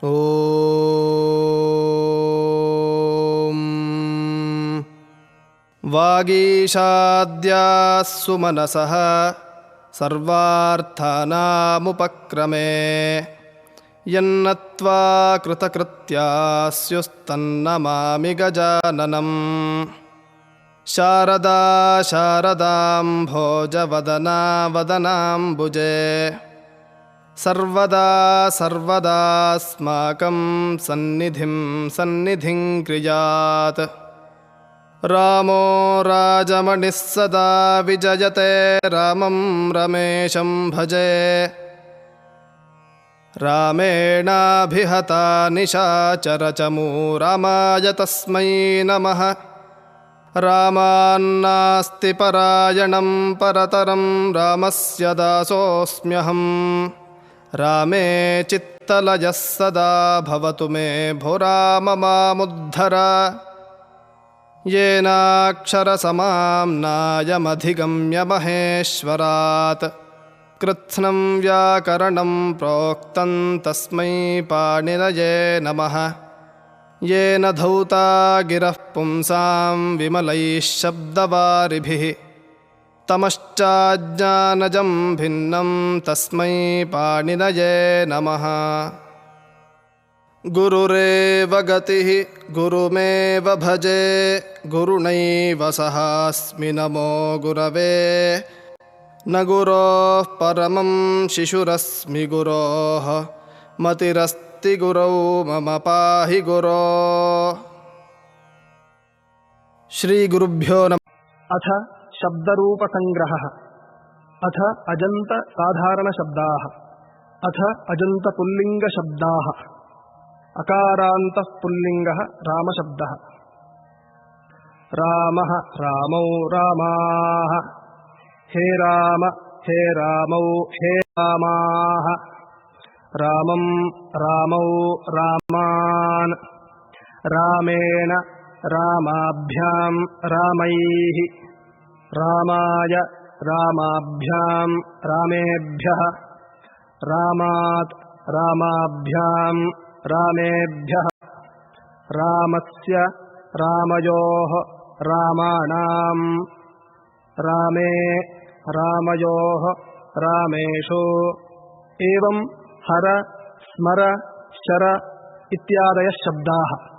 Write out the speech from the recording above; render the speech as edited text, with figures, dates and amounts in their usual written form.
ಓಂ ವಾಗೀಶಾದ್ಯಾಃ ಸುಮನಸಃ ಸರ್ವಾರ್ಥಾನಾಮುಪಕ್ರಮೇ ಯನ್ನತ್ವಾ ಕೃತಕೃತ್ಯಾಸ್ಯುಸ್ತನ್ನಮಾಮಿ ಗಜಾನನಂ ಶಾರದಾ ಶಾರದಾಂಭೋಜವದನಾ ವದನಾಂಬುಜೆ ಸರ್ವದಾ ಸರ್ವದಾಸ್ಮಾಕಂ ಸನ್ನಿಧಿಂ ಸನ್ನಿಧಿಂ ಕ್ರಿಯಾತ್ ರಾಮೋ ರಾಜಮಣಿಃ ಸದಾ ವಿಜಯತೆ ರಾಮಂ ರಮೇಶಂ ಭಜೆ ರಾಮೇಣಾಭಿಹತಾ ನಿಶಾಚರಚಮೂ ರಾಮಾಯ ತಸ್ಮೈ ನಮಃ ರಾಮಾನ್ನಾಸ್ತಿ ಪರಾಯಣಂ ಪರತರಂ ರಾಮಸ್ಯ ದಾಸೋऽಸ್ಮ್ಯಹಂ ರಾಮೇ ಚಿತ್ತಲಯಃ ಸದಾ ಭವತು ಮೇ ಭೋ ರಾಮ ಮಾಮುದ್ಧರ ಯೇನಾಕ್ಷರಸಮಾಮ್ನಾಯಮಧಿಗಮ್ಯ ಮಹೇಶ್ವರಾತ್ ಕೃತ್ಸ್ನಂ ವ್ಯಾಕರಣಂ ಪ್ರೋಕ್ತಂ ತಸ್ಮೈ ಪಾಣಿನಯೇ ನಮಃ ಯೇನ ಧೌತಾ ಗಿರಃ ಪುಂಸಾಂ ವಿಮಲೈಃ ಶಬ್ದವಾರಿಭಿಃ ತಮಶ್ಚಾಜ್ಞಾನಜಂ ಭಿನ್ನಂ ತಸ್ಮೈ ಪಾಣಿನಯೇ ನಮಃ ಗುರುರೇವ ಗತಿಃ ಗುರುಮೇವ ಭಜೆ ಗುರುಣೈವ ಸಹಾಸ್ಮಿ ನಮೋ ಗುರವೇ ನ ಗುರೋಃ ಪರಮಂ ಶಿಶುರಸ್ಮಿ ಗುರೋಃ ಮತಿರಸ್ತಿ ಗುರೌ ಮಮ ಪಾಹಿ ಗುರೋ ಶ್ರೀ ಗುರುಭ್ಯೋ ನಮಃ. ಅಥ ಶಬ್ದರೂಪ ಸಂಗ್ರಹಃ. ಅಥ ಅಜಂತ ಸಾಧಾರಣ ಶಬ್ದಾಃ. ಅಥ ಅಜಂತ ಪುಲ್ಲಿಂಗ ಶಬ್ದಾಃ. ಅಕಾರಾಂತಃ ಪುಲ್ಲಿಂಗಃ ರಾಮಶಬ್ದಃ. ರಾಮಃ ರಾಮೌ ರಾಮಾಃ. ಹೇ ರಾಮ ಹೇ ರಾಮೌ ಹೇ ರಾಮಾಃ. ರಾಮಂ ರಾಮೌ ರಾಮಾನ್. ರಾಮೇಣ ರಾಮಾಭ್ಯಾಂ ರಾಮೈಃ. ರಾಮಾಯ ರಾಮಾಭ್ಯಾಂ ರಾಮೇಭ್ಯಃ. ರಾಮಾತ್ ರಾಮಾಭ್ಯಾಂ ರಾಮೇಭ್ಯಃ. ರಾಮಸ್ಯ ರಾಮಯೋಃ ರಾಮಾಣಾಂ. ರಾಮೇ ರಾಮಯೋಃ ರಾಮೇಷು. ಏವಂ ಹರ ಸ್ಮರ ಶರ ಇತ್ಯಾದಯಃ ಶಬ್ದಾಃ.